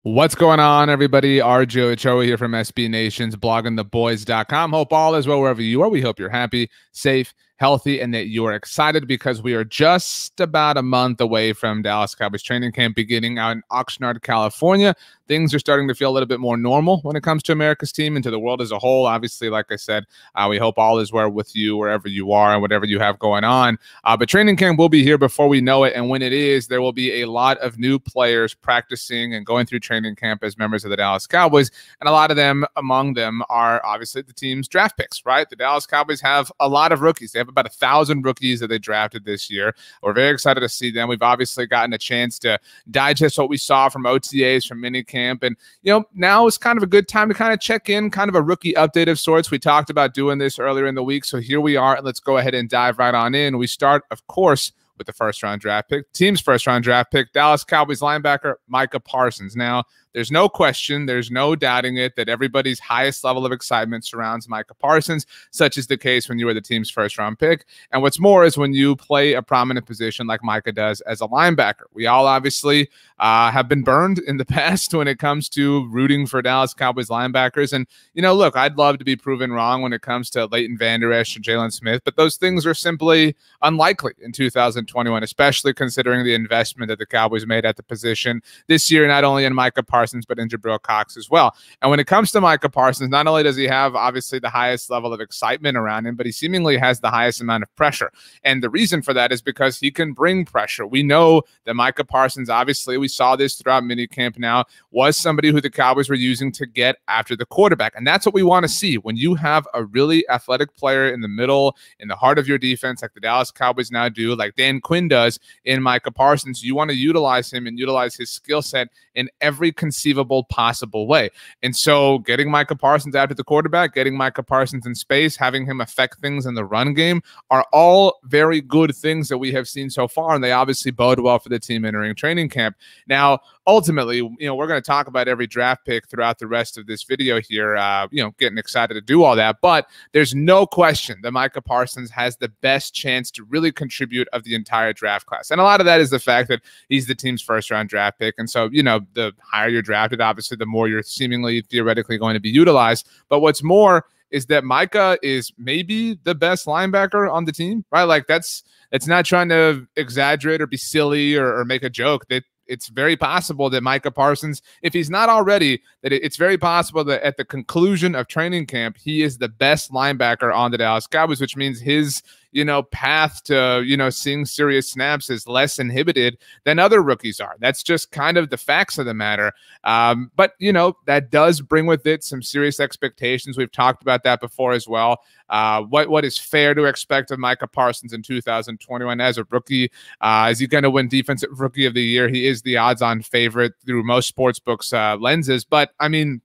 What's going on, everybody? RJ Ochoa here from SB Nation's bloggingtheboys.com. Hope all is well wherever you are. We hope you're happy, safe, healthy, and that you are excited because we are just about a month away from Dallas Cowboys training camp beginning out in Oxnard, California. Things are starting to feel a little bit more normal when it comes to America's team and to the world as a whole. Obviously, like I said, we hope all is well with you wherever you are and whatever you have going on. But training camp will be here before we know it. And when it is, there will be a lot of new players practicing and going through training camp as members of the Dallas Cowboys. And a lot of them, among them, are obviously the team's draft picks, right? The Dallas Cowboys have a lot of rookies. They have about 1,000 rookies that they drafted this year. We're very excited to see them. We've obviously gotten a chance to digest what we saw from OTAs, from minicamp. And, you know, now is kind of a good time to kind of check in, kind of a rookie update of sorts. We talked about doing this earlier in the week. So here we are. And let's go ahead and dive right on in. We start, of course, with the first-round draft pick, team's first-round draft pick, Dallas Cowboys linebacker Micah Parsons. Now, there's no question, there's no doubting it, that everybody's highest level of excitement surrounds Micah Parsons. Such is the case when you are the team's first-round pick. And what's more is when you play a prominent position like Micah does as a linebacker. We all obviously have been burned in the past when it comes to rooting for Dallas Cowboys linebackers. And, you know, look, I'd love to be proven wrong when it comes to Leighton Vander Esch or Jalen Smith, but those things are simply unlikely in 2021, especially considering the investment that the Cowboys made at the position this year, not only in Micah Parsons, but in Jabril Cox as well. And when it comes to Micah Parsons, not only does he have obviously the highest level of excitement around him, but he seemingly has the highest amount of pressure. And the reason for that is because he can bring pressure. We know that Micah Parsons, obviously, we saw this throughout minicamp now, was somebody who the Cowboys were using to get after the quarterback. And that's what we want to see. When you have a really athletic player in the middle, in the heart of your defense, like the Dallas Cowboys now do, like Dan Quinn does in Micah Parsons, you want to utilize him and utilize his skill set in every conceivable possible way. And so getting Micah Parsons after the quarterback, getting Micah Parsons in space, having him affect things in the run game are all very good things that we have seen so far, and they obviously bode well for the team entering training camp. Now, ultimately, you know, we're going to talk about every draft pick throughout the rest of this video here, you know, getting excited to do all that. But there's no question that Micah Parsons has the best chance to really contribute of the entire draft class. And a lot of that is the fact that he's the team's first-round draft pick. And so, you know, the higher you're drafted, obviously, the more you're seemingly theoretically going to be utilized. But what's more is that Micah is maybe the best linebacker on the team, right? Like it's not trying to exaggerate or be silly or make a joke. That it's very possible that Micah Parsons, if he's not already, that it's very possible that at the conclusion of training camp, he is the best linebacker on the Dallas Cowboys, which means his, you know, path to, you know, seeing serious snaps is less inhibited than other rookies are. That's just kind of the facts of the matter. But, you know, that does bring with it some serious expectations. We've talked about that before as well. What is fair to expect of Micah Parsons in 2021 as a rookie? Is he going to win Defensive Rookie of the Year? He is the odds-on favorite through most sportsbooks lenses. But, I mean,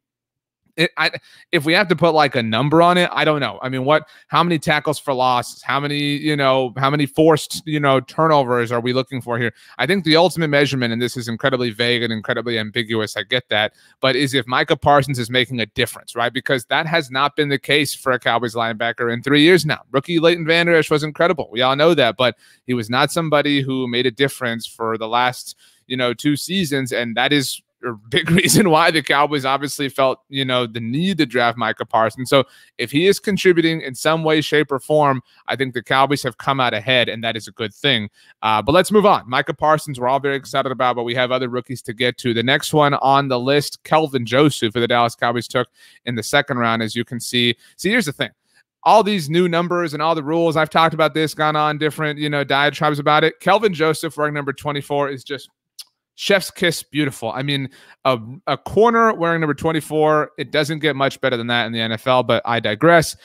if we have to put like a number on it, I don't know. I mean, how many tackles for loss, how many forced, you know, turnovers are we looking for here? I think the ultimate measurement, and this is incredibly vague and incredibly ambiguous, I get that, but is if Micah Parsons is making a difference, right? Because that has not been the case for a Cowboys linebacker in 3 years now. Rookie Leighton Vander Esch was incredible. We all know that, but he was not somebody who made a difference for the last, you know, 2 seasons. And that is a big reason why the Cowboys obviously felt, you know, the need to draft Micah Parsons. So if he is contributing in some way, shape, or form, I think the Cowboys have come out ahead, and that is a good thing. But let's move on. Micah Parsons, we're all very excited about, but we have other rookies to get to. The next one on the list, Kelvin Joseph, for the Dallas Cowboys took in the second round, as you can see. See, here's the thing. All these new numbers and all the rules, I've talked about this, gone on different, you know, diatribes about it. Kelvin Joseph, wearing number 24, is just chef's kiss beautiful. I mean, a corner wearing number 24, it doesn't get much better than that in the NFL, but I digress.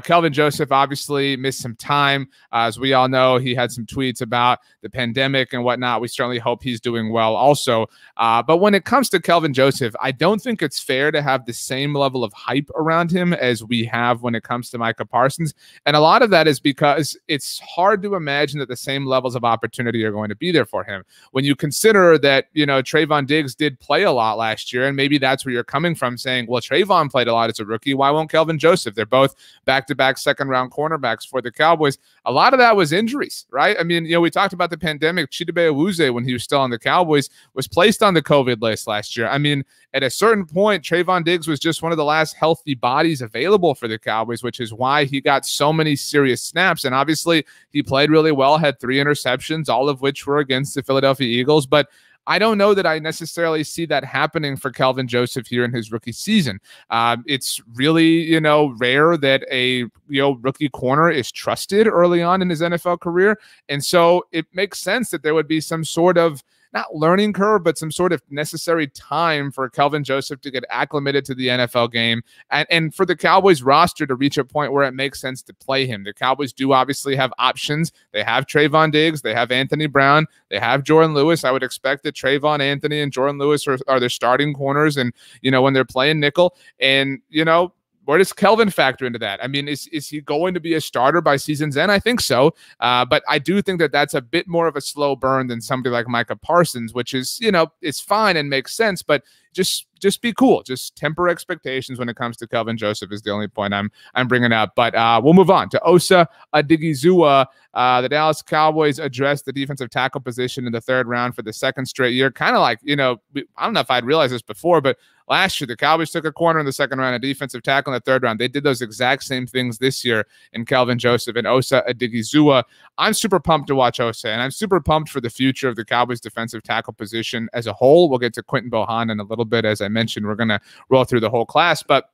Kelvin Joseph obviously missed some time. As we all know, he had some tweets about the pandemic and whatnot. We certainly hope he's doing well also. But when it comes to Kelvin Joseph, I don't think it's fair to have the same level of hype around him as we have when it comes to Micah Parsons. And a lot of that is because it's hard to imagine that the same levels of opportunity are going to be there for him. When you consider that that, you know, Trayvon Diggs did play a lot last year, and maybe that's where you're coming from, saying, well, Trayvon played a lot as a rookie. Why won't Kelvin Joseph? They're both back-to-back second-round cornerbacks for the Cowboys. A lot of that was injuries, right? I mean, you know, we talked about the pandemic. Chidobe Awuzie, when he was still on the Cowboys, was placed on the COVID list last year. I mean, at a certain point, Trayvon Diggs was just one of the last healthy bodies available for the Cowboys, which is why he got so many serious snaps. And obviously, he played really well, had 3 interceptions, all of which were against the Philadelphia Eagles. But I don't know that I necessarily see that happening for Kelvin Joseph here in his rookie season. It's really, you know, rare that a rookie corner is trusted early on in his NFL career. And so it makes sense that there would be some sort of, not learning curve, but some sort of necessary time for Kelvin Joseph to get acclimated to the NFL game and for the Cowboys roster to reach a point where it makes sense to play him. The Cowboys do obviously have options. They have Trayvon Diggs. They have Anthony Brown. They have Jordan Lewis. I would expect that Trayvon, Anthony, and Jordan Lewis are their starting corners, and, you know, when they're playing nickel. And, you know, where does Kelvin factor into that? I mean, is he going to be a starter by season's end? I think so. But I do think that that's a bit more of a slow burn than somebody like Micah Parsons, which is, you know, it's fine and makes sense, but just be cool. Just temper expectations when it comes to Kelvin Joseph is the only point I'm bringing up. But we'll move on to Osa Odighizuwa. The Dallas Cowboys addressed the defensive tackle position in the 3rd round for the 2nd straight year. Kind of like, you know, I don't know if I'd realized this before, but last year the Cowboys took a corner in the 2nd round, a defensive tackle in the 3rd round. They did those exact same things this year in Kelvin Joseph and Osa Odighizuwa. I'm super pumped to watch Osa, and I'm super pumped for the future of the Cowboys defensive tackle position as a whole. We'll get to Quinton Bohanna in a little bit. As I mentioned, we're going to roll through the whole class, but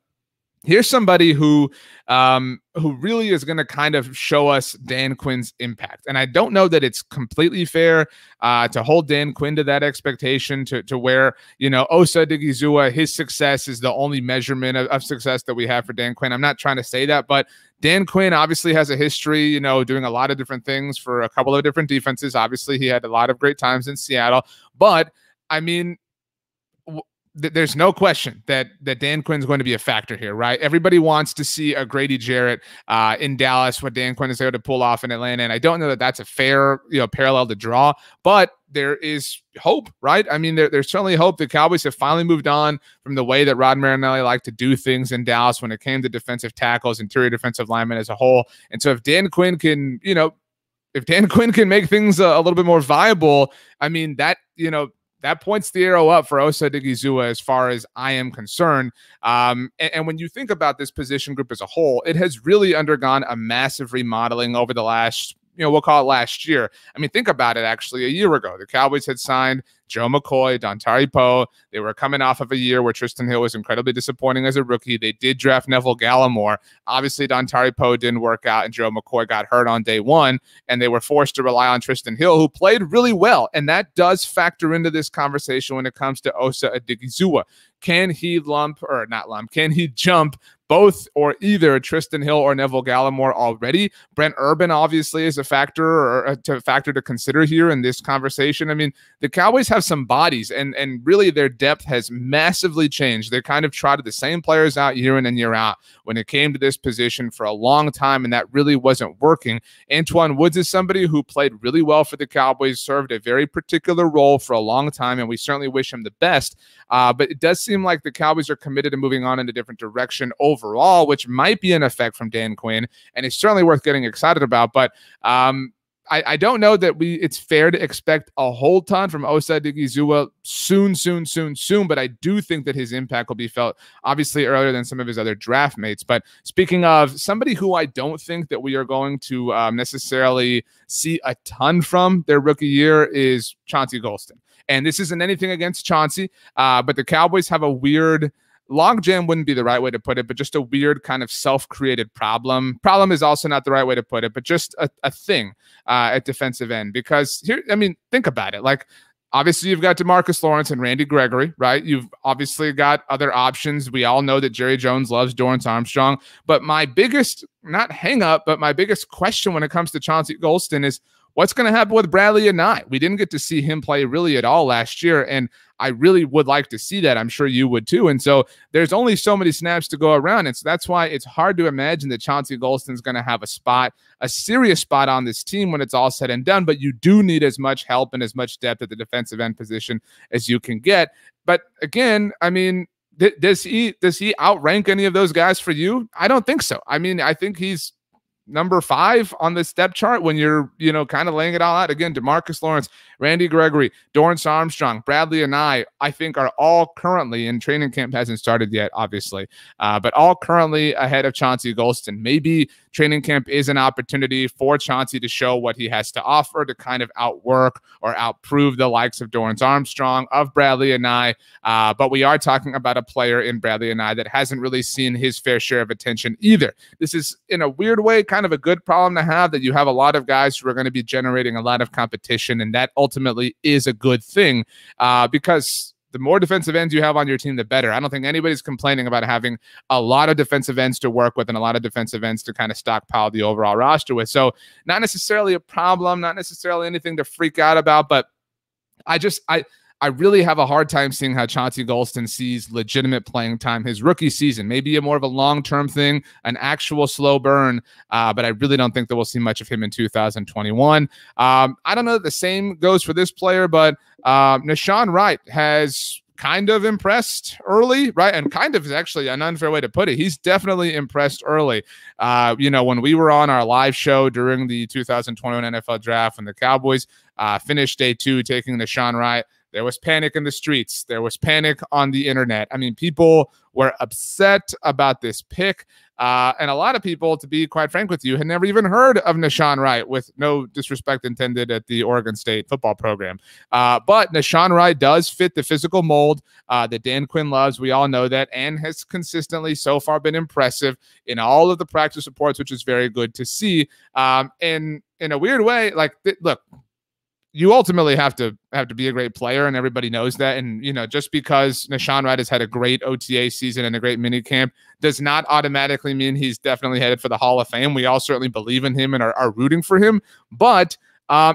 here's somebody who really is going to kind of show us Dan Quinn's impact. And I don't know that it's completely fair to hold Dan Quinn to that expectation to where, you know, Osa Odighizuwa, his success is the only measurement of success that we have for Dan Quinn. I'm not trying to say that, but Dan Quinn obviously has a history, you know, doing a lot of different things for a couple of different defenses. Obviously, he had a lot of great times in Seattle, but I mean, there's no question that Dan Quinn's going to be a factor here, right? Everybody wants to see a Grady Jarrett in Dallas, what Dan Quinn is able to pull off in Atlanta. And I don't know that that's a fair, you know, parallel to draw, but there is hope, right? I mean, there's certainly hope. The Cowboys have finally moved on from the way that Rod Marinelli liked to do things in Dallas when it came to defensive tackles, interior defensive linemen as a whole. And so if Dan Quinn can, you know, if Dan Quinn can make things a little bit more viable, I mean, that, you know, that points the arrow up for Osa Odighizuwa as far as I am concerned. And when you think about this position group as a whole, it has really undergone a massive remodeling over the last, you know, we'll call it last year. I mean, think about it, actually. A year ago, the Cowboys had signed Joe McCoy, Dontari Poe. They were coming off of a year where Tristan Hill was incredibly disappointing as a rookie. They did draft Neville Gallimore. Obviously, Dontari Poe didn't work out, and Joe McCoy got hurt on day 1, and they were forced to rely on Tristan Hill, who played really well. And that does factor into this conversation when it comes to Osa Odighizuwa. Can he can he jump both or either Tristan Hill or Neville Gallimore already? Brent Urban obviously is a factor or a factor to consider here in this conversation. I mean, the Cowboys have some bodies, and really their depth has massively changed. They kind of trotted the same players out year in and year out when it came to this position for a long time, and that really wasn't working. Antwaun Woods is somebody who played really well for the Cowboys, served a very particular role for a long time, and we certainly wish him the best. But it does seem like the Cowboys are committed to moving on in a different direction overall, which might be an effect from Dan Quinn, and it's certainly worth getting excited about. But I don't know that it's fair to expect a whole ton from Osa Odighizuwa soon, but I do think that his impact will be felt obviously earlier than some of his other draft mates. But speaking of somebody who I don't think that we are going to necessarily see a ton from their rookie year is Chauncey Golston. And this isn't anything against Chauncey, but the Cowboys have a weird logjam, wouldn't be the right way to put it, but just a weird kind of self-created problem. Problem is also not the right way to put it, but just a thing at defensive end. Because here, I mean, think about it. Like, obviously, you've got DeMarcus Lawrence and Randy Gregory, right? You've obviously got other options. We all know that Jerry Jones loves Dorrance Armstrong. But my biggest, not hang up, but my biggest question when it comes to Chauncey Golston is, what's going to happen with Bradlee Anae? We didn't get to see him play really at all last year, and I really would like to see that. I'm sure you would too. And so there's only so many snaps to go around. And so that's why it's hard to imagine that Chauncey Golston's going to have a serious spot on this team when it's all said and done. But you do need as much help and as much depth at the defensive end position as you can get. But again, I mean, does he outrank any of those guys for you? I don't think so. I mean, I think he's number 5 on the step chart when you're, kind of laying it all out. Again, DeMarcus Lawrence, Randy Gregory, Dorrance Armstrong, Bradley and I think are all currently, and training camp hasn't started yet, obviously, but all currently ahead of Chauncey Golston. Maybe training camp is an opportunity for Chauncey to show what he has to offer, to kind of outwork or outprove the likes of Dorrance Armstrong, of Bradley and I. But we are talking about a player in Bradley and I that hasn't really seen his fair share of attention either. This is, in a weird way, kind of a good problem to have, that you have a lot of guys who are going to be generating a lot of competition, and that ultimately is a good thing, because the more defensive ends you have on your team, the better. I don't think anybody's complaining about having a lot of defensive ends to work with and a lot of defensive ends to kind of stockpile the overall roster with. So not necessarily a problem, not necessarily anything to freak out about, but I really have a hard time seeing how Chauncey Golston sees legitimate playing time his rookie season. Maybe a more of a long-term thing, an actual slow burn, but I really don't think that we'll see much of him in 2021. I don't know that the same goes for this player, but Nahshon Wright has kind of impressed early, right? And kind of is actually an unfair way to put it. He's definitely impressed early. When we were on our live show during the 2021 NFL draft, when the Cowboys finished day 2 taking Nahshon Wright, there was panic in the streets. There was panic on the internet. I mean, people were upset about this pick. And a lot of people, to be quite frank with you, had never even heard of Nahshon Wright, with no disrespect intended at the Oregon State football program. But Nahshon Wright does fit the physical mold that Dan Quinn loves. We all know that, and has consistently so far been impressive in all of the practice reports, which is very good to see. And in a weird way, look, you ultimately have to be a great player, and everybody knows that. And, just because Nahshon Wright has had a great OTA season and a great mini camp does not automatically mean he's definitely headed for the Hall of Fame. We all certainly believe in him and are rooting for him. But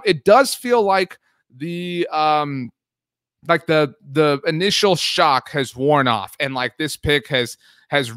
it does feel like the initial shock has worn off, and this pick has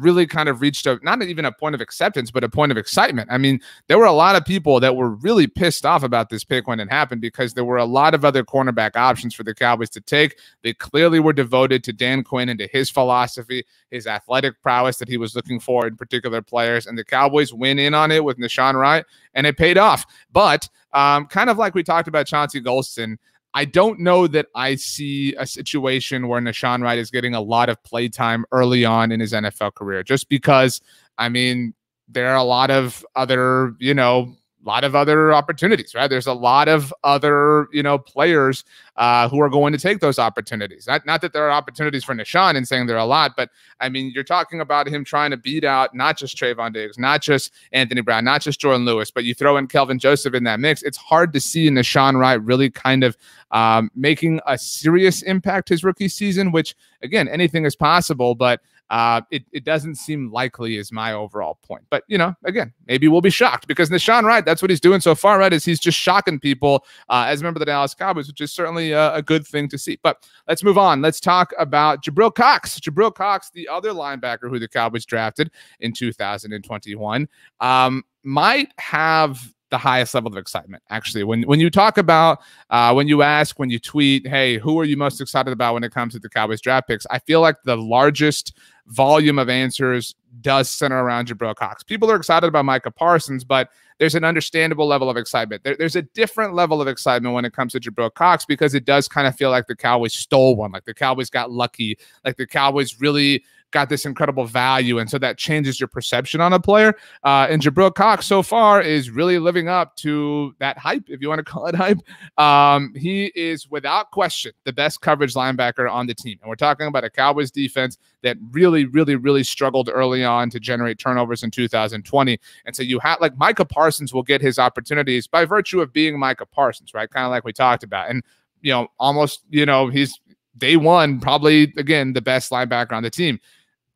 really kind of reached not even a point of acceptance, but a point of excitement. I mean, there were a lot of people that were really pissed off about this pick when it happened, because there were a lot of other cornerback options for the Cowboys to take. They clearly were devoted to Dan Quinn and to his philosophy, his athletic prowess that he was looking for in particular players. And the Cowboys went in on it with Nahshon Wright, and it paid off. But kind of like we talked about Chauncey Golston, I don't know that I see a situation where Nahshon Wright is getting a lot of play time early on in his NFL career, just because, I mean, there are a lot of other, opportunities, right? There's a lot of other, players who are going to take those opportunities. Not that there are opportunities for Nahshon and saying there are a lot, but I mean, you're talking about him trying to beat out not just Trayvon Diggs, not just Anthony Brown, not just Jordan Lewis, but you throw in Kelvin Joseph in that mix. It's hard to see Nahshon Wright really kind of making a serious impact his rookie season, which, again, anything is possible, but it doesn't seem likely is my overall point. But, again, maybe we'll be shocked, because Nahshon Wright, that's what he's doing so far, right, is he's just shocking people as a member of the Dallas Cowboys, which is certainly a good thing to see. But let's move on. Let's talk about Jabril Cox. Jabril Cox, the other linebacker who the Cowboys drafted in 2021, might have the highest level of excitement, actually. When you talk about, when you ask, when you tweet, hey, who are you most excited about when it comes to the Cowboys draft picks, I feel like the largest volume of answers does center around Jabril Cox. People are excited about Micah Parsons, but there's an understandable level of excitement. There's a different level of excitement when it comes to Jabril Cox, because it does kind of feel like the Cowboys stole one, like the Cowboys got lucky, like the Cowboys really got this incredible value, and so that changes your perception on a player. And Jabril Cox so far is really living up to that hype, if you want to call it hype. He is without question the best coverage linebacker on the team, and we're talking about a Cowboys defense that really, really, really struggled early on to generate turnovers in 2020. And so you have, Micah Parsons will get his opportunities by virtue of being Micah Parsons, right? Kind of like we talked about, and almost, he's day one, probably, again, the best linebacker on the team.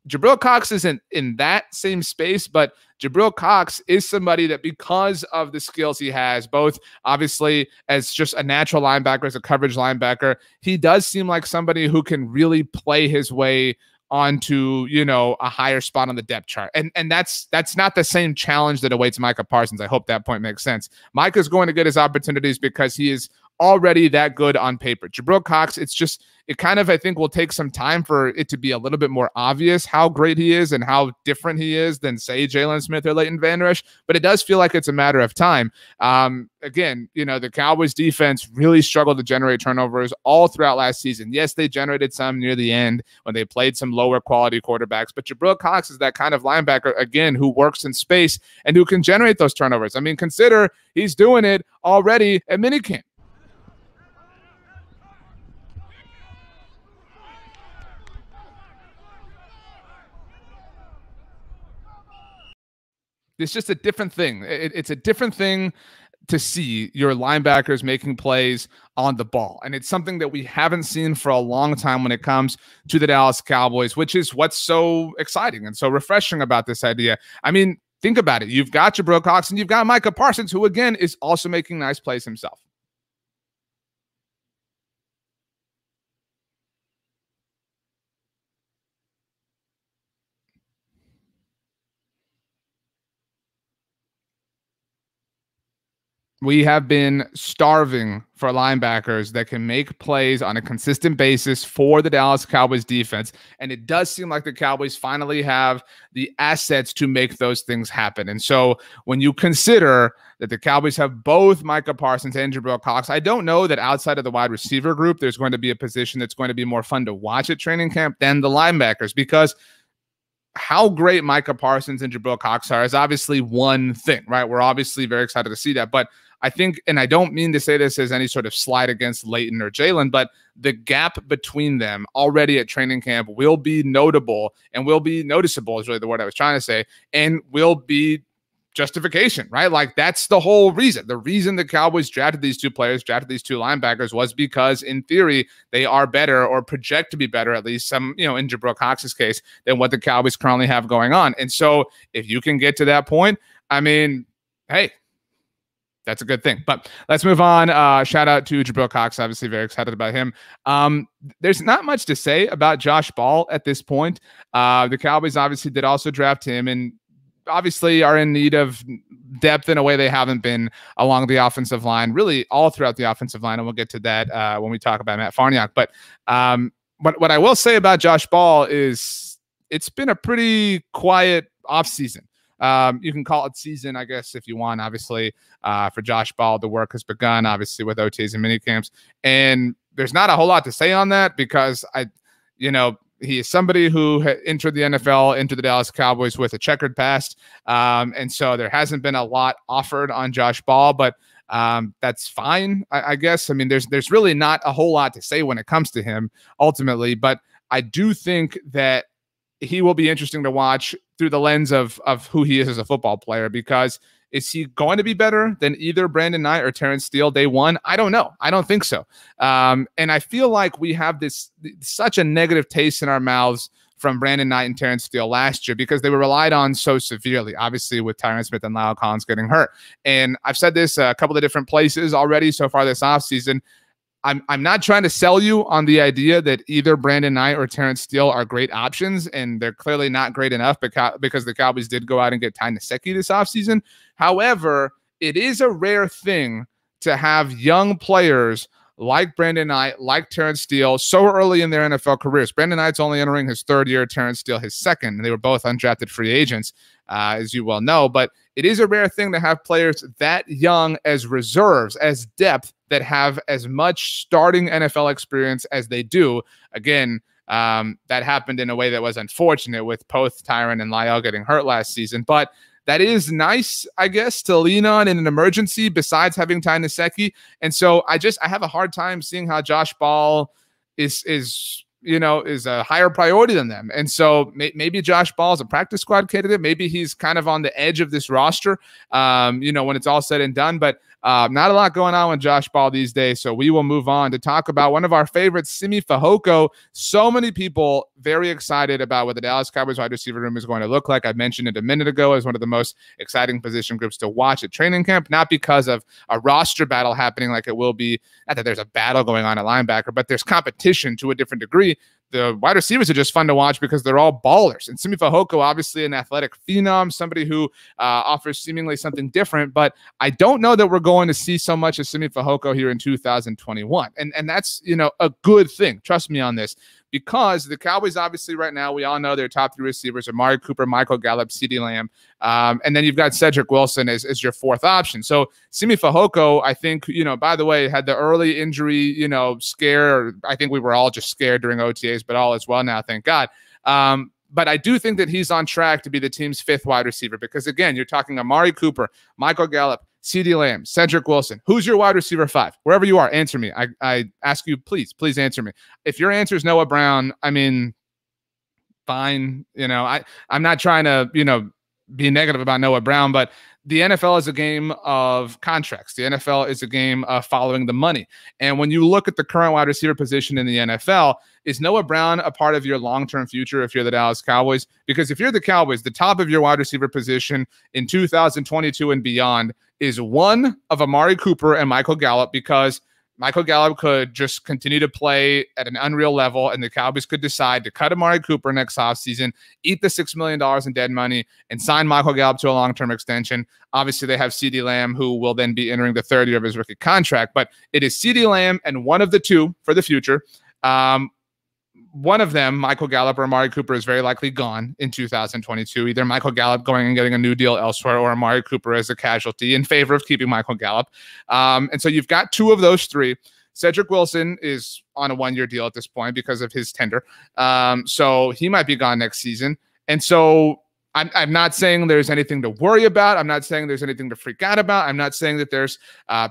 Jabril Cox isn't in that same space, but Jabril Cox is somebody that, because of the skills he has, both obviously as just a natural linebacker, as a coverage linebacker, he does seem like somebody who can really play his way onto, you know, a higher spot on the depth chart. And that's not the same challenge that awaits Micah Parsons. I hope that point makes sense. Micah's going to get his opportunities because he is already that good on paper. Jabril Cox, it kind of, I think, will take some time for it to be a little bit more obvious how great he is and how different he is than, say, Jalen Smith or Leighton Vander Esch, but it does feel like it's a matter of time. Again, you know, the Cowboys defense really struggled to generate turnovers all throughout last season. Yes, they generated some near the end when they played some lower quality quarterbacks, but Jabril Cox is that kind of linebacker, again, who works in space and who can generate those turnovers. I mean, consider he's doing it already at minicamp. It's just a different thing. It's a different thing to see your linebackers making plays on the ball. And it's something that we haven't seen for a long time when it comes to the Dallas Cowboys, which is what's so exciting and so refreshing about this idea. I mean, think about it. You've got Jabril Cox and you've got Micah Parsons, who, again, is also making nice plays himself. We have been starving for linebackers that can make plays on a consistent basis for the Dallas Cowboys defense. And it does seem like the Cowboys finally have the assets to make those things happen. And so when you consider that the Cowboys have both Micah Parsons and Jabril Cox, I don't know that outside of the wide receiver group, there's going to be a position that's going to be more fun to watch at training camp than the linebackers, because how great Micah Parsons and Jabril Cox are is obviously one thing, right? We're obviously very excited to see that. But I think, and I don't mean to say this as any sort of slide against Leighton or Jalen, but the gap between them already at training camp will be notable and will be noticeable, is really the word I was trying to say, and will be justification, right? Like, that's the whole reason. The reason the Cowboys drafted these two players, drafted these two linebackers, was because in theory they are better, or project to be better, at least some, you know, in Jabril Cox's case, than what the Cowboys currently have going on. And so if you can get to that point, I mean, hey, that's a good thing. But let's move on. Shout out to Jabril Cox. Obviously very excited about him. There's not much to say about Josh Ball at this point. The Cowboys obviously did also draft him, and obviously are in need of depth in a way they haven't been along the offensive line, really all throughout the offensive line. And we'll get to that when we talk about Matt Farniok. But what I will say about Josh Ball is it's been a pretty quiet offseason. You can call it season, I guess, if you want. Obviously, for Josh Ball, the work has begun, obviously, with OTs and minicamps. And there's not a whole lot to say on that, because he is somebody who entered the NFL, into the Dallas Cowboys with a checkered past. And so there hasn't been a lot offered on Josh Ball, but that's fine, I guess. I mean, there's really not a whole lot to say when it comes to him ultimately, but I do think that he will be interesting to watch through the lens of who he is as a football player, because is he going to be better than either Brandon Knight or Terrence Steele day one? I don't know. I don't think so. And I feel like we have such a negative taste in our mouths from Brandon Knight and Terrence Steele last year, because they were relied on so severely, obviously with Tyron Smith and Lyle Collins getting hurt. And I've said this a couple of different places already so far this offseason. I'm not trying to sell you on the idea that either Brandon Knight or Terrence Steele are great options, and they're clearly not great enough because the Cowboys did go out and get Ty Nsekhe this offseason. However, it is a rare thing to have young players like Brandon Knight, like Terrence Steele, so early in their NFL careers. Brandon Knight's only entering his third year, Terrence Steele his second, and they were both undrafted free agents, as you well know. But it is a rare thing to have players that young as reserves, as depth, that have as much starting NFL experience as they do. Again, that happened in a way that was unfortunate with both Tyron and Lyle getting hurt last season. But that is nice, I guess, to lean on in an emergency besides having Ty Nsekhe. And so I have a hard time seeing how Josh Ball is a higher priority than them. And so maybe Josh Ball is a practice squad candidate. Maybe he's kind of on the edge of this roster, when it's all said and done. But Not a lot going on with Josh Ball these days, so we will move on to talk about one of our favorites, Simi Fehoko. So many people very excited about what the Dallas Cowboys wide receiver room is going to look like. I mentioned it a minute ago as one of the most exciting position groups to watch at training camp, not because of a roster battle happening like it will be, not that there's a battle going on at linebacker, but there's competition to a different degree. The wide receivers are just fun to watch because they're all ballers. And Simi Fehoko, obviously an athletic phenom, somebody who offers seemingly something different. But I don't know that we're going to see so much of Simi Fehoko here in 2021. And that's, a good thing. Trust me on this. Because the Cowboys, obviously, right now, we all know their top three receivers are Amari Cooper, Michael Gallup, CeeDee Lamb. And then you've got Cedric Wilson as your fourth option. So Simi Fehoko, I think, by the way, had the early injury, scare. I think we were all just scared during OTAs, but all is well now, thank God. But I do think that he's on track to be the team's fifth wide receiver because, again, you're talking Amari Cooper, Michael Gallup, CeeDee Lamb, Cedric Wilson. Who's your wide receiver 5? Wherever you are, answer me. I ask you, please answer me. If your answer is Noah Brown, I mean, fine. I'm not trying to, be negative about Noah Brown, but the NFL is a game of contracts. The NFL is a game of following the money. And when you look at the current wide receiver position in the NFL, is Noah Brown a part of your long-term future if you're the Dallas Cowboys? Because if you're the Cowboys, the top of your wide receiver position in 2022 and beyond is one of Amari Cooper and Michael Gallup, because Michael Gallup could just continue to play at an unreal level, and the Cowboys could decide to cut Amari Cooper next offseason, eat the $6 million in dead money, and sign Michael Gallup to a long-term extension. Obviously, they have CeeDee Lamb, who will then be entering the third year of his rookie contract. But it is CeeDee Lamb and one of the two for the future. One of them, Michael Gallup or Amari Cooper, is very likely gone in 2022. Either Michael Gallup going and getting a new deal elsewhere, or Amari Cooper as a casualty in favor of keeping Michael Gallup. And so you've got two of those three. Cedric Wilson is on a one-year deal at this point because of his tender. So he might be gone next season. And so I'm not saying there's anything to worry about. I'm not saying there's anything to freak out about. I'm not saying that there's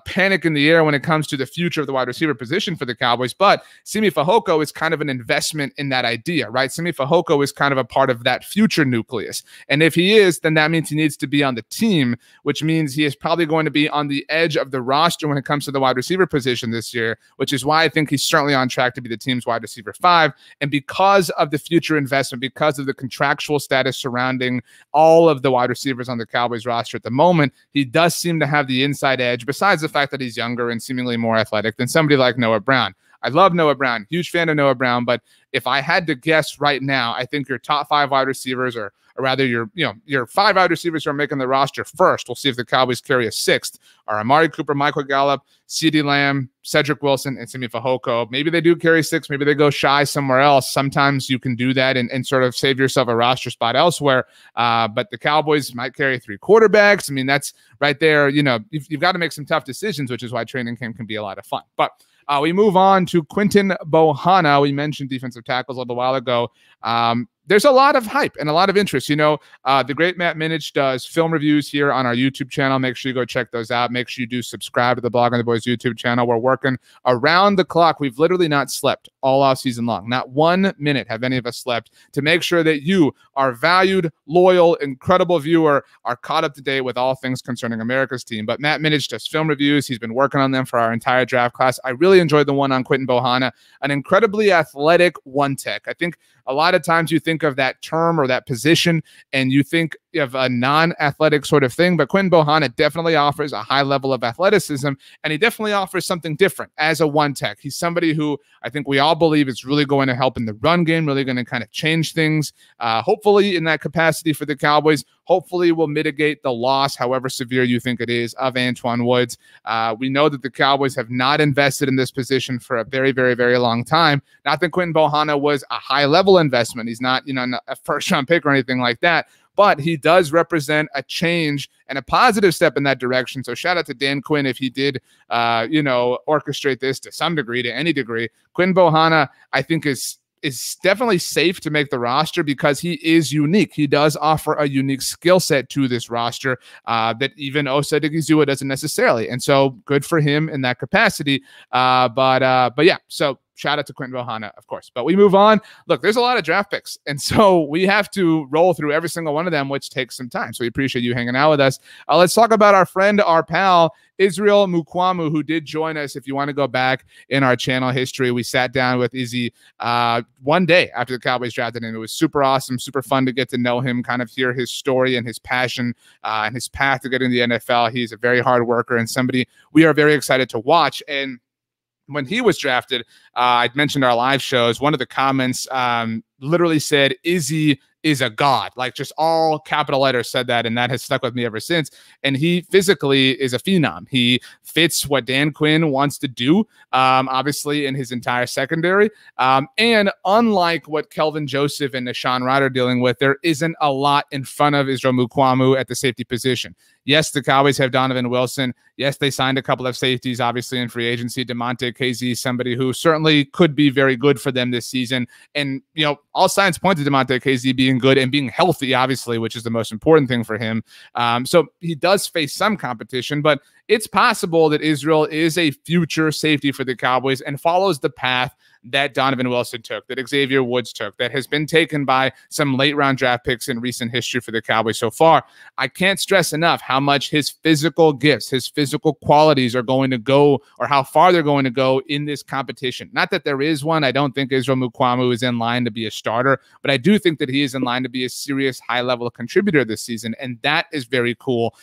panic in the air when it comes to the future of the wide receiver position for the Cowboys. But Simi Fehoko is kind of an investment in that idea, right? Simi Fehoko is kind of a part of that future nucleus. And if he is, then that means he needs to be on the team, which means he is probably going to be on the edge of the roster when it comes to the wide receiver position this year, which is why I think he's certainly on track to be the team's wide receiver 5. And because of the future investment, because of the contractual status surrounding all of the wide receivers on the Cowboys roster at the moment, he does seem to have the inside edge, besides the fact that he's younger and seemingly more athletic than somebody like Noah Brown. I love Noah Brown, huge fan of Noah Brown, but if I had to guess right now, I think your top 5 wide receivers, or rather your 5 wide receivers who are making the roster first, we'll see if the Cowboys carry a 6th, are Amari Cooper, Michael Gallup, CeeDee Lamb, Cedric Wilson, and Simi Fehoko. Maybe they do carry 6, maybe they go shy somewhere else. Sometimes you can do that and sort of save yourself a roster spot elsewhere. But the Cowboys might carry 3 quarterbacks. I mean, that's right there. You've got to make some tough decisions, which is why training camp can be a lot of fun. But we move on to Quinton Bohanna. We mentioned defensive tackles a little while ago. There's a lot of hype and a lot of interest. The great Matt Minich does film reviews here on our YouTube channel. Make sure you go check those out. Make sure you do subscribe to the Blog on the Boys YouTube channel. We're working around the clock. We've literally not slept all off season long. Not 1 minute have any of us slept to make sure that you, our valued, loyal, incredible viewer, are caught up to date with all things concerning America's team. But Matt Minich does film reviews. He's been working on them for our entire draft class. I really enjoyed the one on Quinton Bohanna, an incredibly athletic one-tech. I think a lot of times you think of that term or that position and you think of a non-athletic sort of thing, but Quinton Bohanna definitely offers a high level of athleticism, and he definitely offers something different as a one-tech. He's somebody who I think we all believe is really going to help in the run game, really going to kind of change things, hopefully in that capacity for the Cowboys. Hopefully will mitigate the loss, however severe you think it is, of Antwaun Woods. We know that the Cowboys have not invested in this position for a very, very, very long time. Not that Quinton Bohanna was a high-level investment. He's not, a first-round pick or anything like that, but he does represent a change and a positive step in that direction. So shout out to Dan Quinn if he did, orchestrate this to some degree, to any degree. Quinton Bohanna, I think, is definitely safe to make the roster because he is unique. He does offer a unique skill set to this roster that even Odighizuwa doesn't necessarily. And so good for him in that capacity. But yeah, so shout out to Quinton Bohanna, of course. But we move on. Look, there's a lot of draft picks, and so we have to roll through every single one of them, which takes some time. So we appreciate you hanging out with us. Let's talk about our friend, our pal, Israel Mukuamu, who did join us. If you want to go back in our channel history, we sat down with Izzy one day after the Cowboys drafted him. It was super awesome, super fun to get to know him, kind of hear his story and his passion and his path to getting the NFL. He's a very hard worker and somebody we are very excited to watch. And when he was drafted, I'd mentioned our live shows. One of the comments literally said, Izzy is a god, like just all capital letters said that, and that has stuck with me ever since. And he physically is a phenom. He fits what Dan Quinn wants to do, obviously, in his entire secondary. And unlike what Kelvin Joseph and Nahshon Wright are dealing with, there isn't a lot in front of Israel Mukuamu at the safety position. Yes, the Cowboys have Donovan Wilson. Yes, they signed a couple of safeties, obviously, in free agency. Damontae Kazee, somebody who certainly could be very good for them this season. And, you know, all signs point to Damontae Kazee being good and being healthy, obviously, which is the most important thing for him. So he does face some competition, but it's possible that Israel is a future safety for the Cowboys and follows the path that Donovan Wilson took, that Xavier Woods took, that has been taken by some late-round draft picks in recent history for the Cowboys so far. I can't stress enough how much his physical gifts, his physical qualities are going to go, or how far they're going to go in this competition. Not that there is one. I don't think Israel Mukuamu is in line to be a starter, but I do think that he is in line to be a serious high-level contributor this season, and that is very cool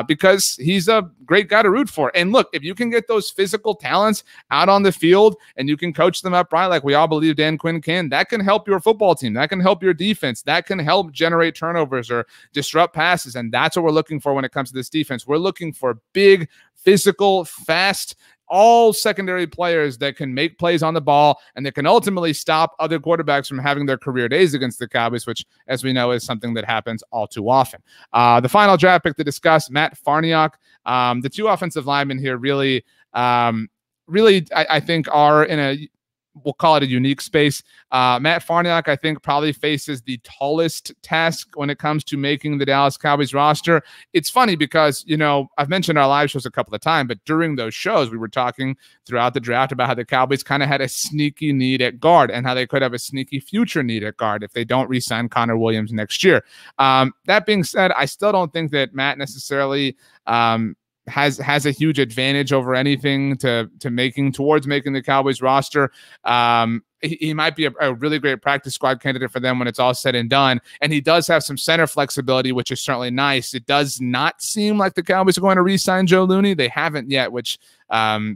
because he's a great guy to root for. And look, if you can get those physical talents out on the field and you can coach them up right, like we all believe Dan Quinn can, that can help your football team. That can help your defense. That can help generate turnovers or disrupt passes. And that's what we're looking for when it comes to this defense. We're looking for big, physical, fast, all secondary players that can make plays on the ball and that can ultimately stop other quarterbacks from having their career days against the Cowboys, which, as we know, is something that happens all too often. The final draft pick to discuss, Matt Farniok. The two offensive linemen here really, I think are in a, we'll call it a unique space. Matt Farniok, I think, probably faces the tallest task when it comes to making the Dallas Cowboys roster. It's funny because, you know, I've mentioned our live shows a couple of times, but during those shows, we were talking throughout the draft about how the Cowboys kind of had a sneaky need at guard and how they could have a sneaky future need at guard if they don't re-sign Connor Williams next year. That being said, I still don't think that Matt necessarily has a huge advantage over anything towards making the Cowboys roster. He might be a really great practice squad candidate for them when it's all said and done. And he does have some center flexibility, which is certainly nice. It does not seem like the Cowboys are going to re-sign Joe Looney. They haven't yet, which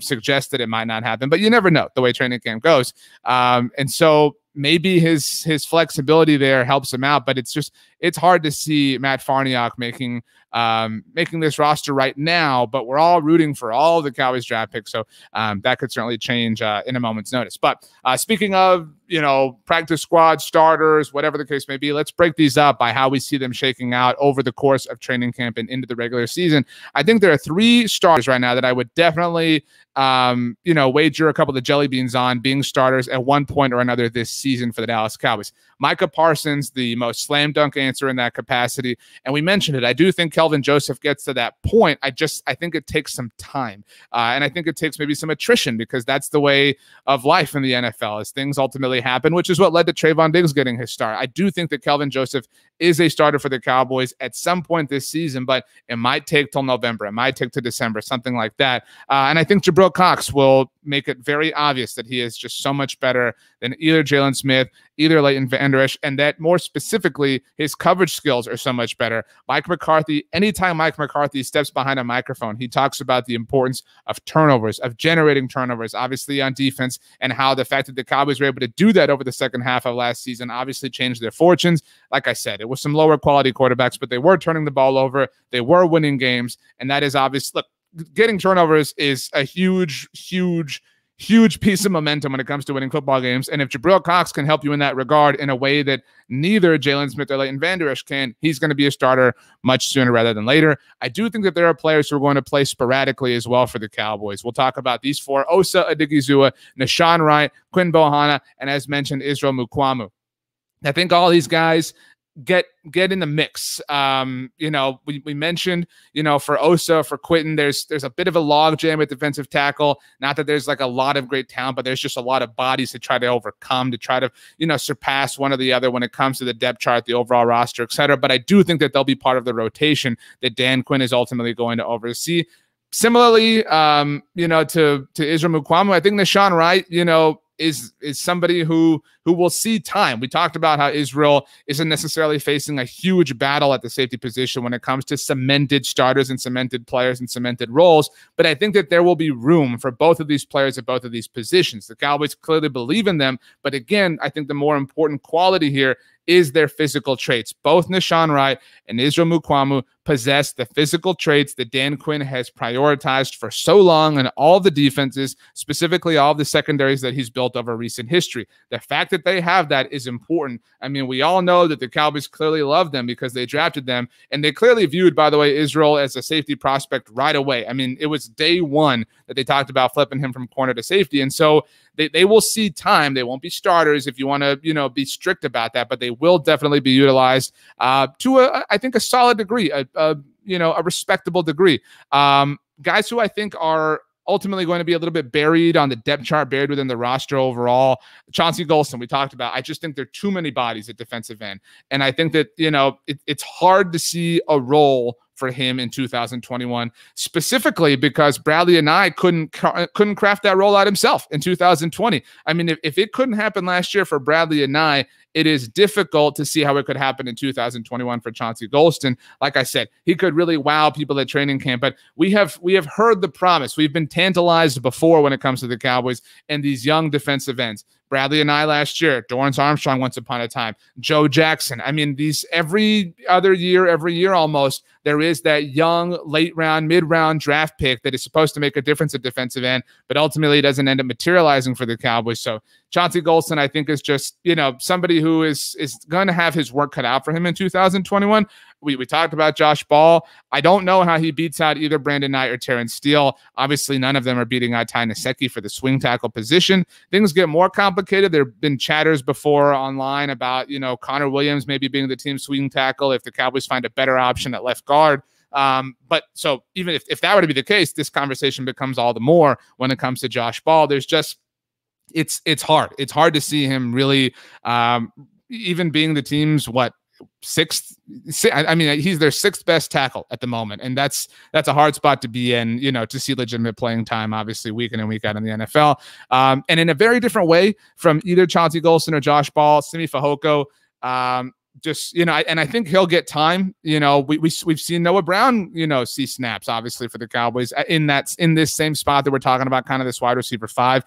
suggests that it might not happen. But you never know the way training camp goes. And so maybe his flexibility there helps him out. But it's hard to see Matt Farniok making this roster right now, but we're all rooting for all the Cowboys draft picks. So that could certainly change in a moment's notice. But speaking of, you know, practice squad starters, whatever the case may be, let's break these up by how we see them shaking out over the course of training camp and into the regular season. I think there are three starters right now that I would definitely, you know, wager a couple of the jelly beans on being starters at one point or another this season for the Dallas Cowboys. Micah Parsons, the most slam dunk answer in that capacity. And we mentioned it. I do think Kelvin Joseph gets to that point. I think it takes some time. And I think it takes maybe some attrition because that's the way of life in the NFL as things ultimately happen, which is what led to Trayvon Diggs getting his start. I do think that Kelvin Joseph is a starter for the Cowboys at some point this season, but it might take till November. It might take to December, something like that. And I think Jabril Cox will make it very obvious that he is just so much better than either Jalen Smith, either Leighton Vander Esch, and that more specifically, his coverage skills are so much better. Mike McCarthy, anytime Mike McCarthy steps behind a microphone, he talks about the importance of turnovers, of generating turnovers, obviously on defense, and how the fact that the Cowboys were able to do that over the second half of last season obviously changed their fortunes. Like I said, it was some lower quality quarterbacks, but they were turning the ball over. They were winning games, and that is obvious. Look, getting turnovers is a huge piece of momentum when it comes to winning football games. And if Jabril Cox can help you in that regard in a way that neither Jalen Smith or Leighton Vander Esch can, he's going to be a starter much sooner rather than later. I do think that there are players who are going to play sporadically as well for the Cowboys. We'll talk about these four: Osa Odighizuwa, Nahshon Wright, Quinton Bohanna, and as mentioned, Israel Mukuamu. I think all these guys get in the mix. You know, we mentioned, you know, for Osa, for Quinton, there's a bit of a logjam at defensive tackle. Not that there's like a lot of great talent, but there's just a lot of bodies to try to overcome, to try to, you know, surpass one or the other when it comes to the depth chart, the overall roster, etc. But I do think that they'll be part of the rotation that Dan Quinn is ultimately going to oversee. Similarly, you know, to Israel Mukuamu, I think Nahshon Wright, you know, is somebody who will see time. We talked about how Israel isn't necessarily facing a huge battle at the safety position when it comes to cemented starters and cemented players and cemented roles, but I think that there will be room for both of these players at both of these positions. The Cowboys clearly believe in them, but again, I think the more important quality here is their physical traits. Both Nahshon Wright and Israel Mukuamu possess the physical traits that Dan Quinn has prioritized for so long in all the defenses, specifically all the secondaries that he's built over recent history. The fact that they have that is important. I mean, we all know that the Cowboys clearly love them because they drafted them, and they clearly viewed, by the way, Israel as a safety prospect right away. I mean, it was day one that they talked about flipping him from corner to safety, and so they will see time. They won't be starters if you want to, you know, be strict about that, but they will definitely be utilized to I think a solid degree, you know, a respectable degree. Guys who I think are ultimately going to be a little bit buried on the depth chart, buried within the roster overall. Chauncey Golston, we talked about. I just think there are too many bodies at defensive end. And I think that, you know, it's hard to see a role for him in 2021, specifically because Bradley and I couldn't craft that role out himself in 2020. I mean, if it couldn't happen last year for Bradley and I, it is difficult to see how it could happen in 2021 for Chauncey Golston. Like I said, he could really wow people at training camp, but we have heard the promise. We've been tantalized before when it comes to the Cowboys and these young defensive ends. Bradley and I last year, Dorrance Armstrong once upon a time, Joe Jackson. I mean, these every year almost, there is that young late round, mid round draft pick that is supposed to make a difference at defensive end, but ultimately doesn't end up materializing for the Cowboys. So Chauncey Golston, I think, is just, you know, somebody who is going to have his work cut out for him in 2021. We talked about Josh Ball. I don't know how he beats out either Brandon Knight or Terrence Steele. Obviously, none of them are beating out Ty Nsekhe for the swing tackle position. Things get more complicated. There have been chatters before online about, you know, Connor Williams maybe being the team swing tackle if the Cowboys find a better option at left guard. But so even if that were to be the case, this conversation becomes all the more when it comes to Josh Ball. There's just, it's hard. It's hard to see him really even being the team's sixth. I mean, he's their sixth best tackle at the moment, and that's a hard spot to be in, you know, to see legitimate playing time, obviously week in and week out in the NFL. And in a very different way from either Chauncey Golston or Josh Ball, Simi Fehoko, just, you know, and I think he'll get time. You know, we've seen Noah Brown, you know, see snaps obviously for the Cowboys in this same spot that we're talking about, kind of this wide receiver 5.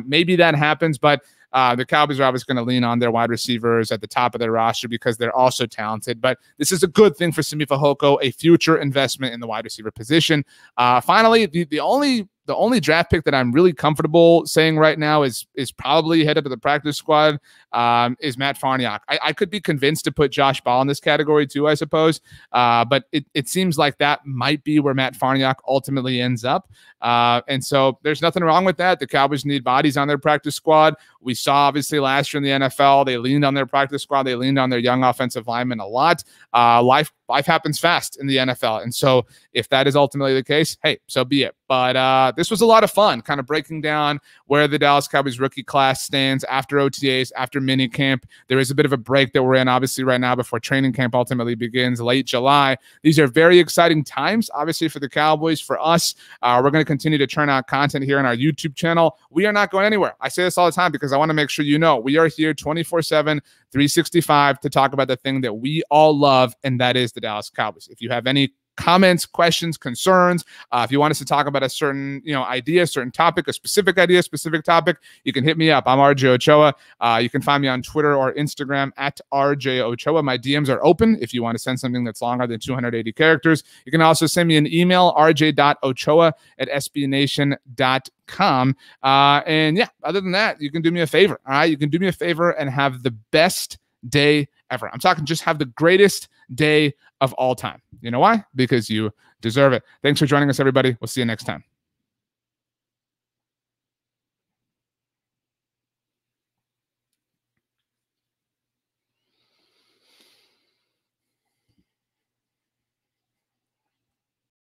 Maybe that happens, but the Cowboys are obviously going to lean on their wide receivers at the top of their roster because they're also talented. But this is a good thing for Simi Fehoko, a future investment in the wide receiver position. Finally, the only draft pick that I'm really comfortable saying right now is probably headed to the practice squad is Matt Farniok. I could be convinced to put Josh Ball in this category too, I suppose. But it seems like that might be where Matt Farniok ultimately ends up. And so there's nothing wrong with that. The Cowboys need bodies on their practice squad. We saw obviously last year in the NFL, they leaned on their practice squad. They leaned on their young offensive linemen a lot. Life happens fast in the NFL. And so if that is ultimately the case, hey, so be it. But this was a lot of fun, kind of breaking down where the Dallas Cowboys rookie class stands after OTAs, after mini camp. There is a bit of a break that we're in, obviously, right now before training camp ultimately begins late July. These are very exciting times, obviously, for the Cowboys, for us. We're going to continue to churn out content here on our YouTube channel. We are not going anywhere. I say this all the time because I want to make sure you know we are here 24/7, 365 to talk about the thing that we all love, and that is the Dallas Cowboys. If you have any comments, questions, concerns, if you want us to talk about a certain, you know, idea, certain topic, a specific idea, specific topic, you can hit me up. I'm RJ Ochoa. You can find me on Twitter or Instagram at RJ Ochoa. My DMs are open if you want to send something that's longer than 280 characters. You can also send me an email, rj.ochoa@sbnation.com. And yeah, other than that, you can do me a favor. All right. You can do me a favor and have the best day ever. I'm talking just have the greatest day of all time. You know why? Because you deserve it. Thanks for joining us, everybody. We'll see you next time.